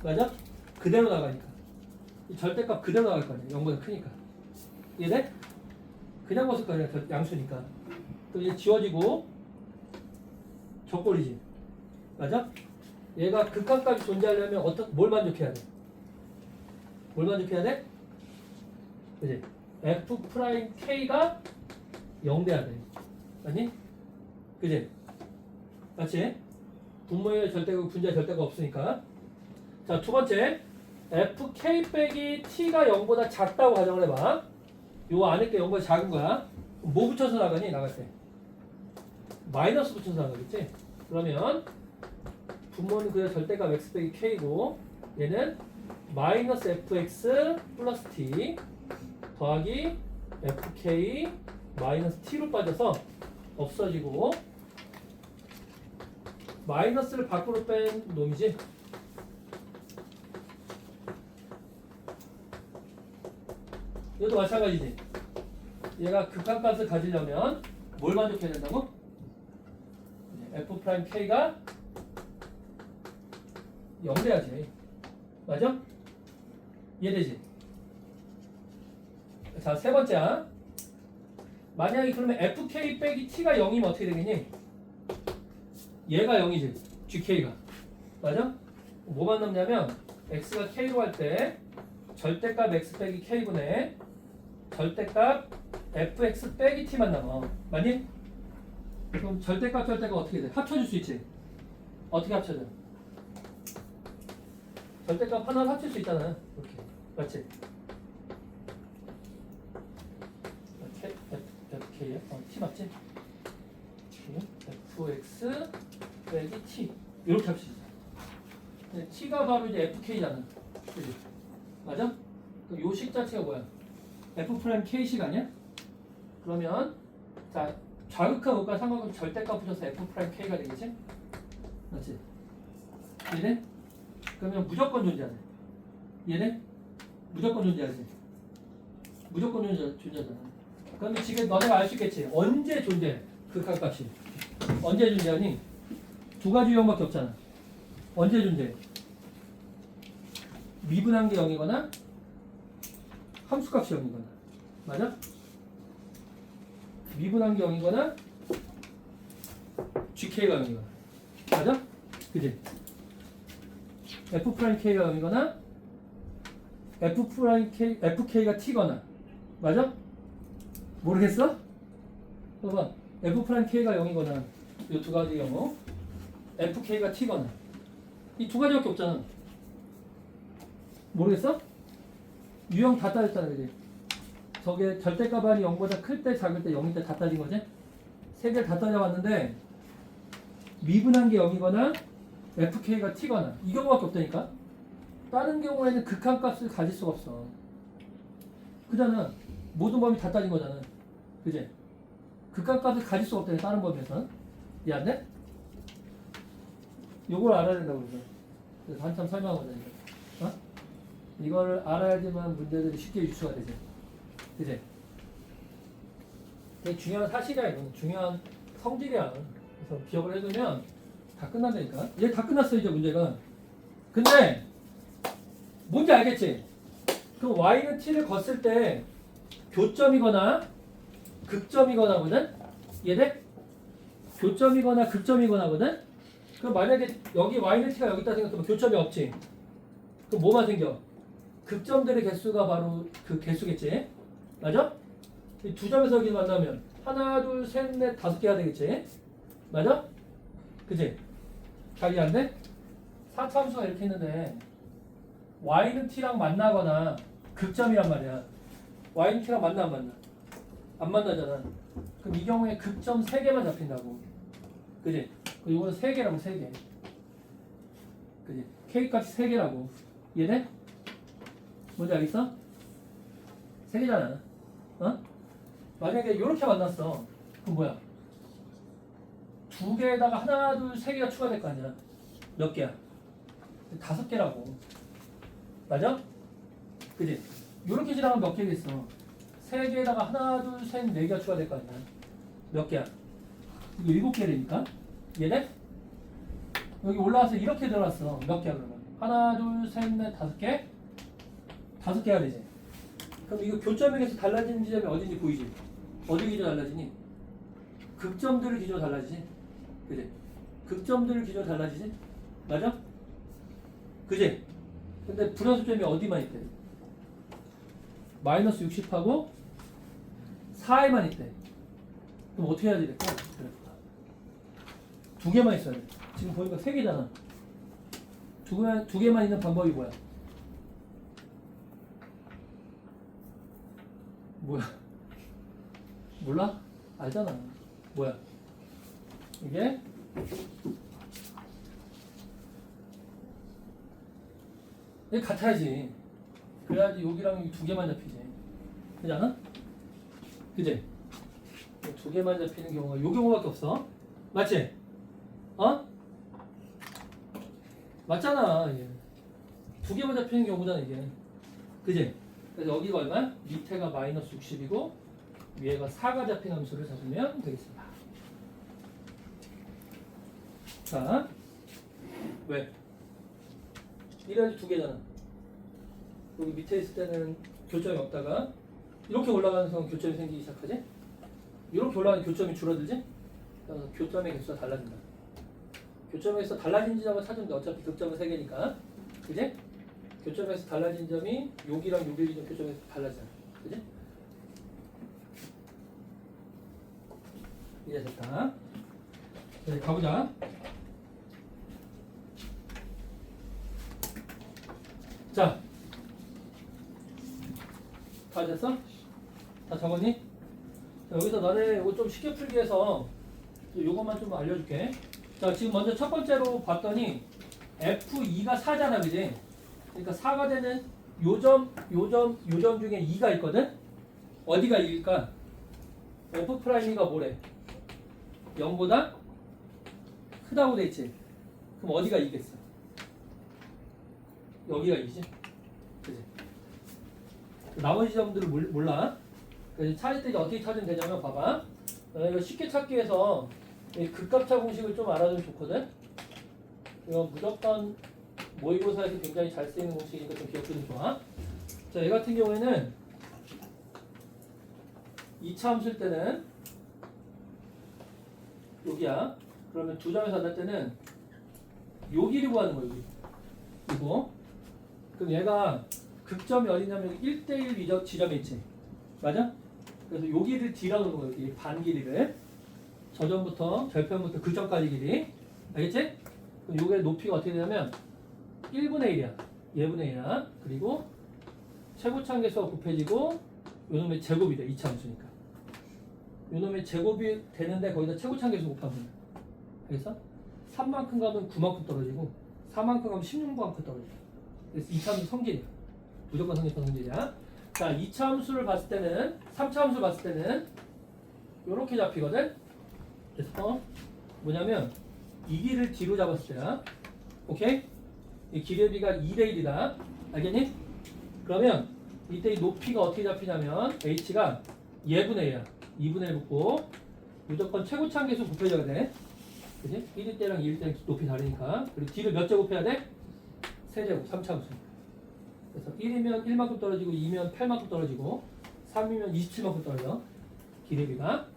맞아? 그대로 나가니까. 이 절대값 그대로 나갈 거 아니야. 0보다 크니까. 이해돼? 그냥 벗을 거 아니야. 양수니까. 그럼 이제 지워지고 적골이지. 맞아? 얘가 극한값이 존재하려면 뭘 만족해야 돼? 뭘 만족해야 돼? 그지? f 프라임 k가 0 돼야 돼. 아니? 그지? 맞지? 분모의 절대가 분자의 절대가 없으니까. 자, 두 번째. fk 빼기 t가 0보다 작다고 가정을 해봐. 요 안에 게 0보다 작은 거야. 그럼 뭐 붙여서 나가니? 나갈 때. 마이너스 붙여서 나가겠지? 그러면 분모는 그냥 절대값 x 빼기 k고 얘는 마이너스 fx 플러스 t 더하기 fk 마이너스 t로 빠져서 없어지고 마이너스를 밖으로 뺀 놈이지. 이것도 마찬가지지. 얘가 극한값을 가지려면 뭘 만족해야 된다고? f'k가 0 돼야지. 맞아? 이해되지? 자, 세 번째야. 만약에 그러면 fk 빼기 t가 0이면 어떻게 되겠니? 얘가 0이지. gk가. 맞아? 뭐만 남냐면 x가 k로 할 때 절대값 x 빼기 k분의 절대값 fx 빼기 t만 남아. 맞니? 그럼 절대값 어떻게 돼? 합쳐줄 수 있지? 어떻게 합쳐져? 절대값 하나를 합칠 수 있잖아. 이렇게. 맞지? fk야? t 맞지? fx 빼기 t 이렇게 합치자. t가 바로 이제 fk잖아. 그치? 맞아? 그럼 요 식 자체가 뭐야? f'k식 아니야? 그러면 자 좌극한 것과 상관없이 절대값 붙여서 f'k가 되겠지? 맞지? 얘네? 그러면 무조건 존재하네. 얘네? 무조건 존재하지. 무조건 존재하잖아. 그러면 지금 너네가 알 수 있겠지? 언제 존재해? 극한값이 언제 존재하니? 두 가지 유형밖에 없잖아. 언제 존재해? 미분한 게 0이거나 함수값이 0이거나. 맞아? 미분한 게 0이거나 gk가 0이거나. 맞아? 그지? f'k가 0이거나 fk가 t거나. 맞아? 모르겠어? 봐봐. f'k가 0이거나 이 두 가지 경우 fk가 t거나 이 두 가지밖에 없잖아. 모르겠어? 유형 다 따졌잖아. 그지? 저게 절대값이 0보다 클 때 작을 때 0일 때 다 따진 거지? 세 개를 다 따져봤는데 미분한 게 0이거나 fk가 t거나 이 경우밖에 없다니까? 다른 경우에는 극한값을 가질 수가 없어. 그잖아. 모든 범위 다 따진 거잖아. 그지? 극한값을 가질 수가 없다니 다른 범위에서는. 이해 안 돼? 요걸 알아야 된다고 그러죠. 그래서 한참 설명하거든요. 어? 이걸 알아야지만 문제들이 쉽게 유추가 되지. 그지? 되게 중요한 사실이야. 이건 중요한 성질이야. 그래서 기억을 해두면 다 끝난다니까. 얘 다 끝났어 이제 문제가. 근데 뭔지 알겠지? 그럼 y는 t를 걷을 때 교점이거나 극점이거나거든? 얘네? 교점이거나 극점이거나거든? 그럼 만약에 여기 y는 t가 여기 있다 생각하면 교점이 없지? 그럼 뭐만 생겨? 극점들의 개수가 바로 그 개수겠지? 맞아? 이 두 점에서 여기 만나면 하나, 둘, 셋, 넷, 다섯 개가 되겠지? 맞아? 그지? 잘 이해 안 돼? 4차함수가 이렇게 있는데 y는 t랑 만나거나 극점이란 말이야. y는 t랑 만나 안 만나? 안 만나잖아. 그럼 이 경우에 극점 3개만 잡힌다고. 그지? 그리고 이거는 3개라고 3개. 그지? k값이 3개라고. 이해돼? 뭔지 알겠어? 3개잖아. 어? 만약에 이렇게 만났어. 그럼 뭐야? 2개에다가 하나, 둘, 3개가 추가될 거 아니야. 몇 개야? 5개라고. 맞아? 그지? 이렇게 지나가면 몇 개겠어? 3개에다가 하나, 둘, 셋, 4개가 추가될 거 아니야. 몇 개야? 이거 7개라니까? 얘네? 여기 올라와서 이렇게 들어갔어. 몇 개야 그러면? 하나, 둘, 셋, 넷, 5개? 5개가 되지. 그럼 이거 교점에서 달라지는 지점이 어딘지 보이지? 어디 기준으로 달라지니? 극점들을 기준으로 달라지지? 그지? 극점들을 기준으로 달라지지? 맞아? 그지? 근데 불연소점이 어디만 있대? 마이너스 60하고 4에만 있대. 그럼 어떻게 해야 되겠어? 두 개만 있어야 돼. 지금 보니까 3개잖아. 두 개만 있는 방법이 뭐야? 뭐야? 몰라? 알잖아. 뭐야? 이게 같아야지. 그래야지 여기랑 여기 두 개만 잡히지. 그지 않아? 그지? 두 개만 잡히는 경우가 요 경우밖에 없어. 맞지? 어? 맞잖아. 이게. 두 개만 잡히는 경우잖아 이게. 그지? 그래서 여기가 얼마? 밑에가 마이너스 60이고 위에가 4가 잡힌 함수를 잡으면 되겠습니다. 자, 왜? 이래야지 두 개잖아. 여기 밑에 있을 때는 교점이 없다가 이렇게 올라가는 순간 교점이 생기기 시작하지? 이렇게 올라가는 교점이 줄어들지? 그래서 교점의 개수가 달라진다. 교점에서 달라진 지점을 찾으면 돼. 어차피 극점은 3개니까. 그지? 교점에서 달라진 점이 여기랑 여기 기준 교점에서 달라지잖아. 그지? 이제 됐다. 네, 가보자. 자, 다 됐어? 다 적었니? 자, 여기서 너네 이거 좀 쉽게 풀기 위해서 이것만 좀 알려줄게. 자, 지금 먼저 첫 번째로 봤더니 F2가 4잖아, 그지? 그러니까 4가 되는 요점 중에 2가 있거든? 어디가 2일까? F'가 뭐래? 0보다 크다고 돼 있지? 그럼 어디가 2겠어? 여기가 2지? 그지? 나머지 점들을 몰라. 그래서 찾을 때 어떻게 찾으면 되냐면 봐봐. 이거 쉽게 찾기 위해서 이 극값차 공식을 좀 알아두면 좋거든. 이건 무조건 모의고사에서 굉장히 잘 쓰이는 공식이니까 좀 기억해두면 좋아. 자, 얘 같은 경우에는 2차 함수일 때는 여기야. 그러면 두 점에서 만날 때는 여기를 구하는 거야. 여기. 이거. 그럼 얘가 극점이 어디냐면 1대1 지점에 있지. 맞아? 그래서 여기를 D라고 하는 거야. 여기 반 길이를. 저점부터 절편부터 그 점까지 길이. 알겠지? 그럼 요게 높이가 어떻게 되냐면 1분의 1이야. 얘분의 1이야. 그리고 최고차 계수가 곱해지고 요놈의 제곱이 돼. 2차 함수니까. 요놈의 제곱이 되는데 거기다 최고차 계수 곱하면 돼. 알겠어? 3만큼 가면 9만큼 떨어지고 4만큼 가면 16만큼 떨어져. 그래서 2차 함수 성질이야. 무조건 성립한 성질이야. 자, 2차 함수를 봤을 때는 3차 함수를 봤을 때는 요렇게 잡히거든. 그래서 뭐냐면 이 길을 D로 잡았을 때야. 오케이? 이 길의 비가 2대1이다. 알겠니? 그러면 이때 이 높이가 어떻게 잡히냐면 H가 얘분의 1이야. 2분의 1 붙고 무조건 최고차 계수 곱해줘야 돼. 그지? 1일 때랑 2일 때랑 높이 다르니까. 그리고 D를 몇 제곱해야 돼? 세제곱, 3차 함수니까. 그래서 1이면 1만큼 떨어지고 2면 8만큼 떨어지고 3이면 27만큼 떨어져. 기대비가.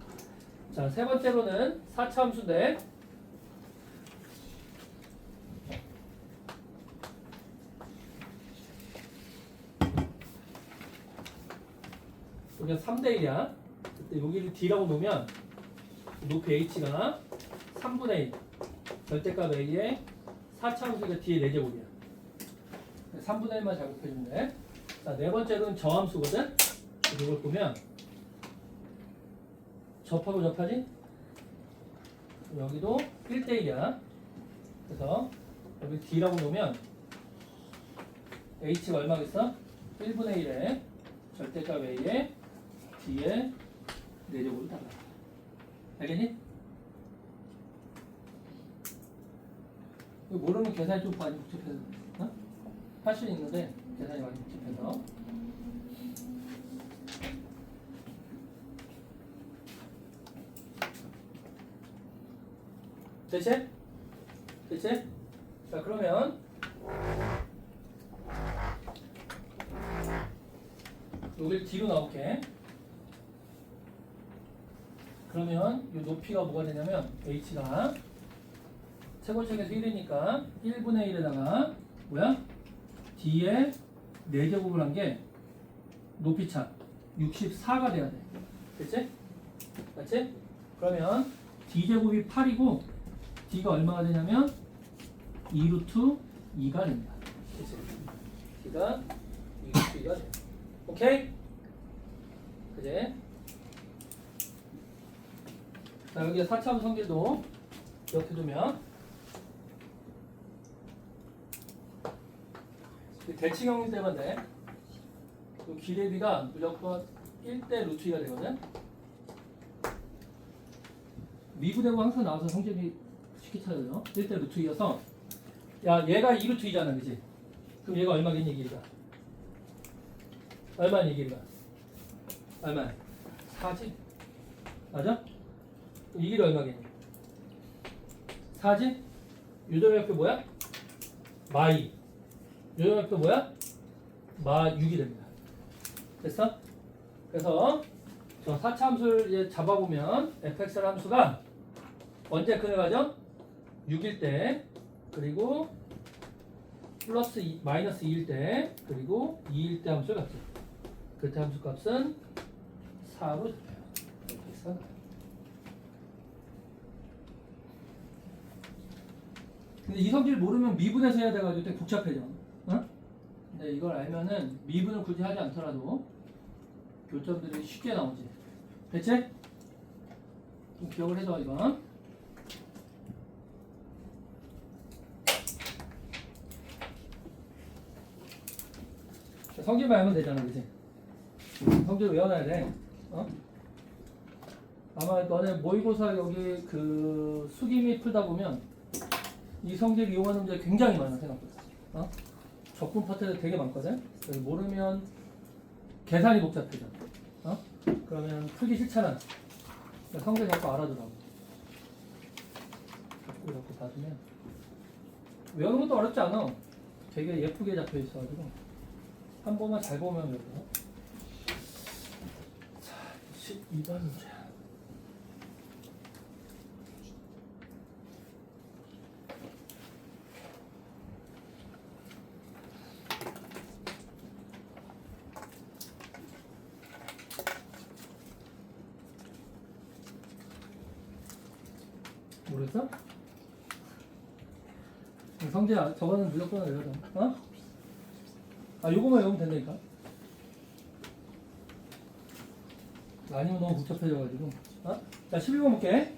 자, 세 번째로는 4차 함수인데 여기가 3대1이야. 그때 여기를 D라고 놓으면 높이 H가 3분의 1 절대값 A에 4차 함수가 D의 4제곱이야. 3분의 1만 작업해주면 돼. 자, 네 번째로는 저함수거든? 이걸 보면 접하고 접하지? 여기도 1대1이야. 그래서 여기 D라고 놓으면 H가 얼마겠어? 1분의 1에 절대값 A에 D의 4제곱을 달라. 알겠니? 모르면 계산이 좀 많이 복잡해서 어? 할 수 있는데 계산이 많이 복잡해서 됐지? 됐지? 자, 그러면 여기를 D로 나올게. 그러면 이 높이가 뭐가 되냐면 H가 최고책에서 1이니까 1분의 1에다가 뭐야? D에 4제곱을 한 게 높이차 64가 돼야 돼. 됐지? 맞지? 그러면 D제곱이 8이고 D가 얼마가 되냐면 2루트 2가 됩니다. 그치? T가 2가 돼요. 오케이? 그지? 자, 여기 4차원 성질도 기억해두면 대칭형일 때만 돼. 그 기대비가 무조건 1대 루트 2가 되거든. 미분되고 항상 나와서 성질이 쉽게 찾아요. 1대 루트 2여서 야 얘가 2루트 2잖아, 그지? 그럼 얘가 얼마겠니, 길이가? 얼마니, 길이가? 얼마야? 4지? 맞아? 그럼 이 길이 얼마겠니? 4지? 요점의 표 뭐야? 마2. 요점의 표 뭐야? 마6이 됩니다. 됐어? 그래서 저 4차 함수를 이제 잡아보면 fx 함수가 언제 근을 가죠? 6일 때, 그리고 플러스 2, 마이너스 2일 때, 그리고 2일 때 함수를 갖죠. 그때 함수 값은 4로 잡혀요. fx가. 근데 이 성질 모르면 미분해서 해야 돼가지고 되게 복잡해져. 어? 근데 이걸 알면은 미분을 굳이 하지 않더라도 교점들이 쉽게 나오지. 됐지? 좀 기억을 해둬, 이건. 성질만 알면 되잖아, 그치? 성질 외워놔야 돼. 어? 아마 너네 모의고사 여기 그 수기미 풀다 보면 이 성질 이용하는 문제 굉장히 많아, 생각보다. 어? 적분 파트가 되게 많거든? 그래서 모르면 계산이 복잡해져. 어? 그러면 풀기 싫잖아. 성질 자꾸 알아두라고. 자꾸 봐두면. 외우는 것도 어렵지 않아. 되게 예쁘게 잡혀 있어가지고. 한 번만 잘 보면 되고. 자, 12번 문제. 모르겠어? 성재야, 저거는 무조건 외워줘. 어? 아, 요거만 외우면 된다니까. 아니면 너무 복잡해져가지고. 어? 자, 11번 볼게.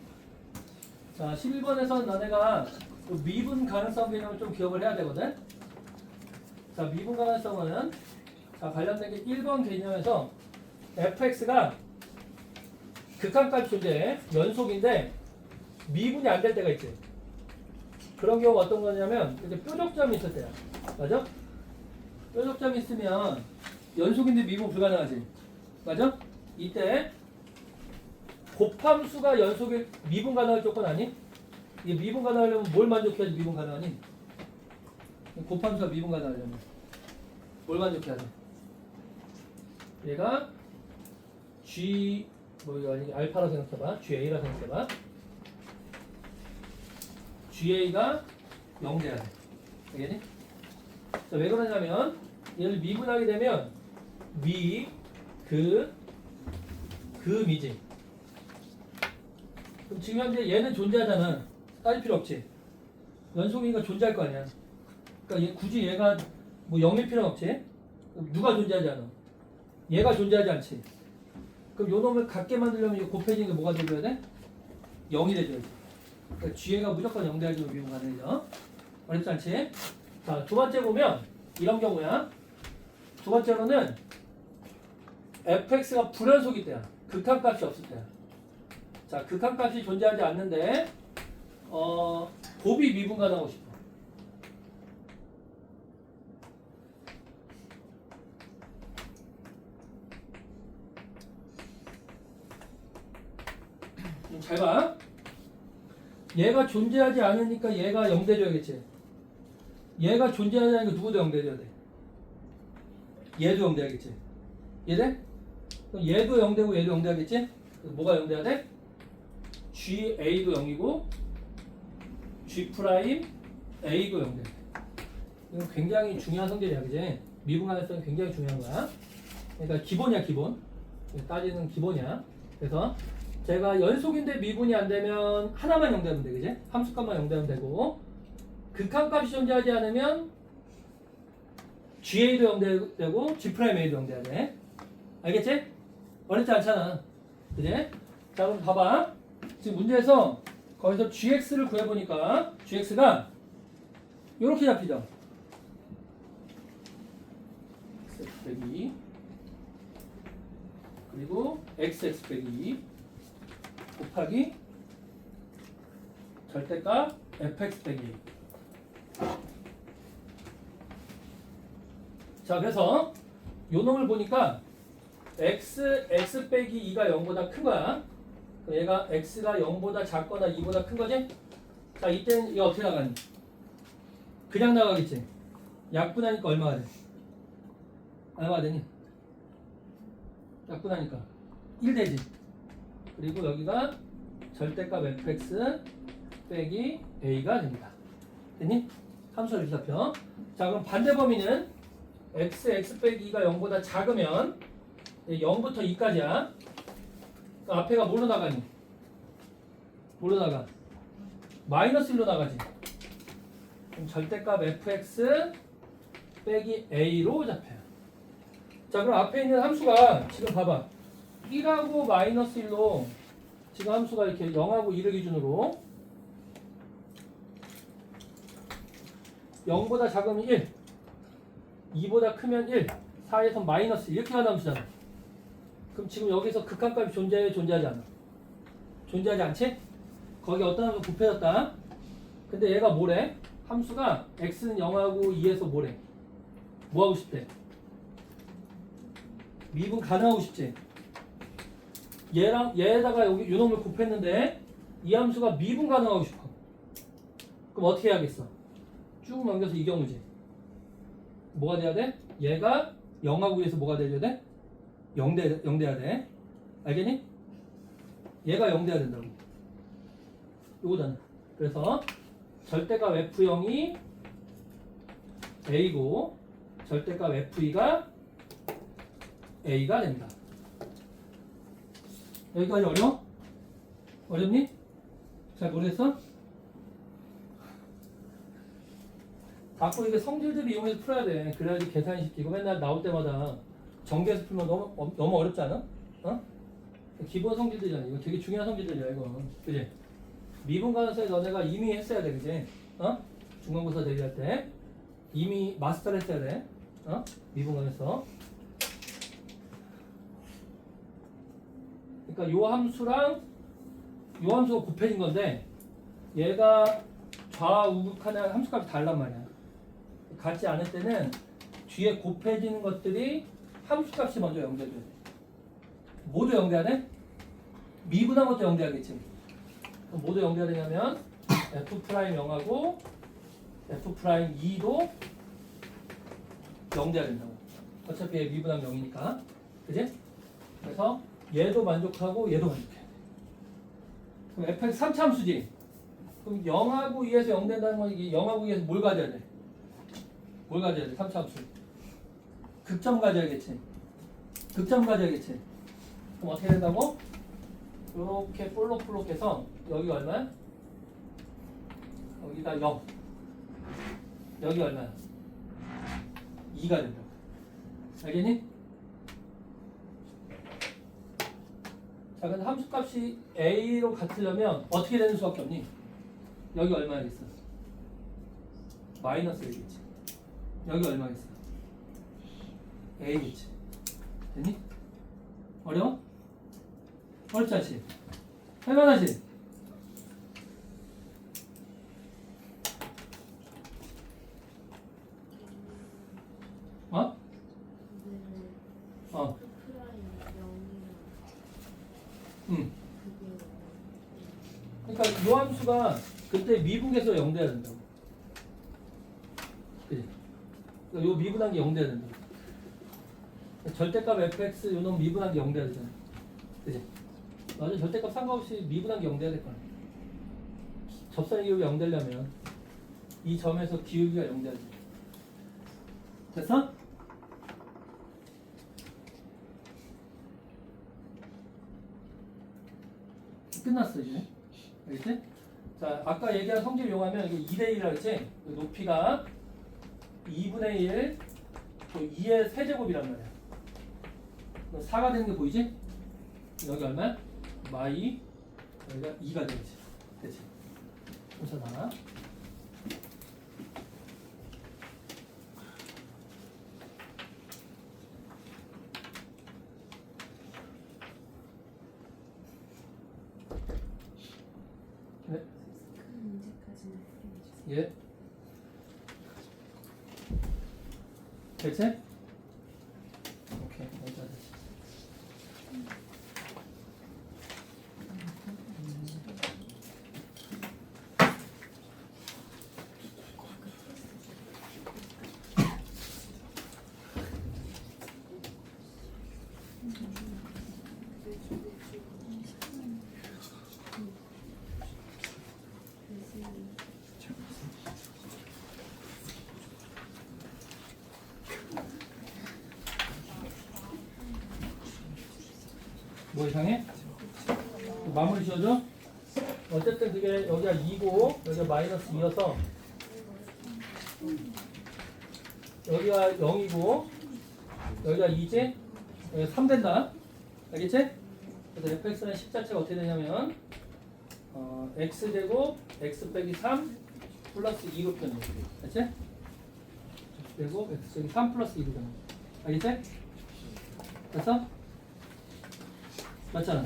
자, 11번에서 너네가 그 미분 가능성 개념을 좀 기억을 해야 되거든. 자, 미분 가능성은 자, 관련된 게 1번 개념에서 fx가 극한값이 존재해. 연속인데 미분이 안 될 때가 있지. 그런 경우가 어떤 거냐면 이렇게 뾰족점이 있을 때야. 맞아? 뾰족점이 있으면 연속인데 미분 불가능하지. 맞아? 이때 곱함수가 연속일 미분 가능할 조건 아니? 이 미분 가능하려면 뭘 만족해야지 미분 가능하니? 곱함수가 미분 가능하려면 뭘 만족해야 돼? 얘가 G 뭐 이거 아니 알파라 생각해봐. GA라 생각해봐. GA가 0 돼야 돼. 알겠니? 자, 왜 그러냐면 얘를 미분하게 되면 미지. 그럼 지금 현재 얘는 존재하잖아. 따질 필요 없지. 연속이니까 존재할 거 아니야. 그러니까 굳이 얘가 뭐 0일 필요는 없지. 그럼 누가 존재하지 않아? 얘가 존재하지 않지. 그럼 요 놈을 같게 만들려면 이거 곱해지는 게 뭐가 돼줘야 돼? 0이 돼줘야지. 그러니까 GA가 무조건 0 돼야지 미분 가능해져. 어렵지 않지? 자, 두 번째 보면 이런 경우야. 두 번째로는 fx가 불연속일 때야. 극한값이 없을 때야. 자, 극한값이 존재하지 않는데 곱이 미분 가능하고 싶어. 잘 봐. 얘가 존재하지 않으니까 얘가 0 돼줘야겠지. 얘가 존재하지 않으니까 누구도 0 돼줘야 돼. 얘도 0 돼야겠지. 얘네? 그럼 얘도 0 되고 얘도 0 돼야겠지? 그럼 뭐가 0 돼야 돼? GA도 0이고 G'A도 0 돼. 이건 굉장히 중요한 성질이야, 그지? 미분 가능성이 굉장히 중요한 거야. 그러니까 기본이야, 기본. 따지는 기본이야. 그래서 제가 연속인데 미분이 안 되면 하나만 0 되면 돼, 그지? 함수값만 0 되면 되고 극한값이 존재하지 않으면 GA도 0 되고 G'A도 0 돼야 돼. 알겠지? 어렵지 않잖아. 그지? 자, 그럼 봐봐. 지금 문제에서 거기서 GX를 구해보니까 GX가 이렇게 잡히죠. XX 빼기 2 그리고 XX 빼기 2 곱하기 절대값 fx 빼기 2. 자, 그래서 요 놈을 보니까 x 빼기 2가 0보다 큰 거야. 그럼 얘가 x가 0보다 작거나 2보다 큰 거지? 자, 이때는 이거 어떻게 나가니? 그냥 나가겠지. 약분하니까 얼마가 돼? 얼마가 되니? 약분하니까 1 되지. 그리고 여기가 절대값 fx 빼기 a가 됩니다. 됐니? 함수가 이렇게 잡혀. 자, 그럼 반대 범위는 x 빼기 2가 0보다 작으면 0부터 2까지야. 그 앞에가 뭘로 나가니? 뭘로 나가? 마이너스 1로 나가지. 그럼 절대값 fx 빼기 a로 잡혀요. 자, 그럼 앞에 있는 함수가 지금 봐봐. 1하고 마이너스 1로 지금 함수가 이렇게 0하고 2를 기준으로 0보다 작으면 1, 2보다 크면 1, 4에서 마이너스 이렇게 가는 함수잖아. 그럼 지금 여기서 극한값이 존재해, 존재하지 않아? 존재하지 않지? 거기 어떤 함수가 곱해졌다. 근데 얘가 뭐래? 함수가 x는 0하고 2에서 뭐래? 뭐 하고 싶대? 미분 가능하고 싶지? 얘에다가 여기 요놈을 곱했는데 이 함수가 미분 가능하고 싶어. 그럼 어떻게 해야겠어? 쭉 넘겨서 이 경우지. 뭐가 돼야 돼? 얘가 0하고 2에서 뭐가 돼야 돼? 0 돼야 돼. 알겠니? 얘가 0 돼야 된다고. 요거잖아. 그래서 절대값 f0이 a고 절대값 f2가 a가 됩니다. 여기까지 어려워? 어렵니? 잘 모르겠어? 자꾸 이게 성질들을 이용해서 풀어야 돼. 그래야지 계산이 쉽고 맨날 나올 때마다 정계에서 풀면 너무 어렵지 않아? 어? 기본 성질들이잖아. 이거 되게 중요한 성질들이야 이거. 그지? 미분 가능성에 너네가 이미 했어야 돼. 그지? 어? 중간고사 대비할 때 이미 마스터를 했어야 돼. 어? 미분 가능성. 그러니까 요 함수랑 요 함수가 곱해진 건데 얘가 좌우극하는 함수값이 다르단 말이야. 같지 않을 때는 뒤에 곱해지는 것들이 함수값이 먼저 연결돼야 돼. 모두 연결해야 돼? 미분한 것도 연결하겠지. 그럼 모두 연결되냐면 f'0하고 f'2도 연결해야 된다고. 어차피 얘 미분하면 0이니까. 그지? 그래서 얘도 만족하고 얘도 만족해. 그럼 fx 3차함수지. 그럼 0하고 2에서 0 된다는 건 이게 0하고 2에서 뭘 가져야 돼? 뭘 가져야 돼? 3차함수. 극점 가져야겠지. 극점 가져야겠지. 그럼 어떻게 된다고? 이렇게 볼록볼록해서 여기 얼마야? 여기가 0. 여기 얼마야? 2가 된다고. 알겠니? 자, 근데 함수값이 a로 같으려면 어떻게 되는 수밖에 없니? 여기 얼마야겠어? 마이너스 1이겠지. 여기 얼마겠어? a겠지. 됐니? 어려워? 어렵지 않지? 할만하지? 어? 어. 그러니까 요 함수가 그때 미분에서 0 돼야 된다고. 그지? 그러니까 요 미분한 게 0 돼야 된다고. 절대값 fx 요놈 미분한 게 0 돼야 되잖아. 그지? 맞아. 절대값 상관없이 미분한 게 0 돼야 될 거야. 접선의 기울기 0 되려면 이 점에서 기울기가 0 돼야 돼. 됐어? 끝났어 이제. 알겠지? 자, 아까 얘기한 성질 이용하면 이게 2대1이라고 했지? 높이가 2분의 1, 또 2의 세제곱이란 말이야. 4가 되는 게 보이지? 여기 얼마야? 마이, 여기가 2가 되겠지. 그치? 괜찮아. 네. 그 문제까지는 해주세요. 예. 됐지? 오케이. 여기까지. 뭐 이상해? 마무리 지어줘? 어쨌든 그게 여기가 2고 여기가 마이너스 2여서 여기가 0이고 여기가 2지? 여기가 3 된다. 알겠지? 그래서 fx는 식자체가 어떻게 되냐면 x제곱 x 빼기 3 플러스 2로 표현해. 알겠지? x제곱 x 빼기 3 플러스 2로 표현해. 알겠지? 됐어? 맞잖아.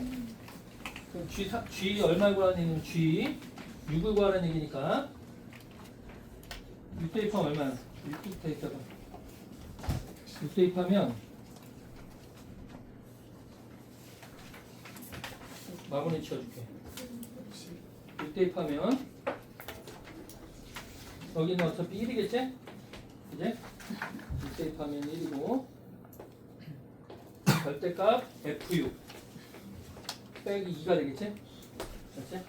그럼 G 얼마 구하라는 얘기는 G 6을 구하라는 얘기니까 6 대입하면 얼마야? 6 대입하면 6 대입하면 마무리 지어줄게. 6 대입하면 여기는 어차피 1이겠지? 이제 6 대입하면 1이고 절대값 F6 빼기 2가 되겠지? 그렇지?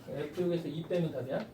F6에서 2 빼면 답이야.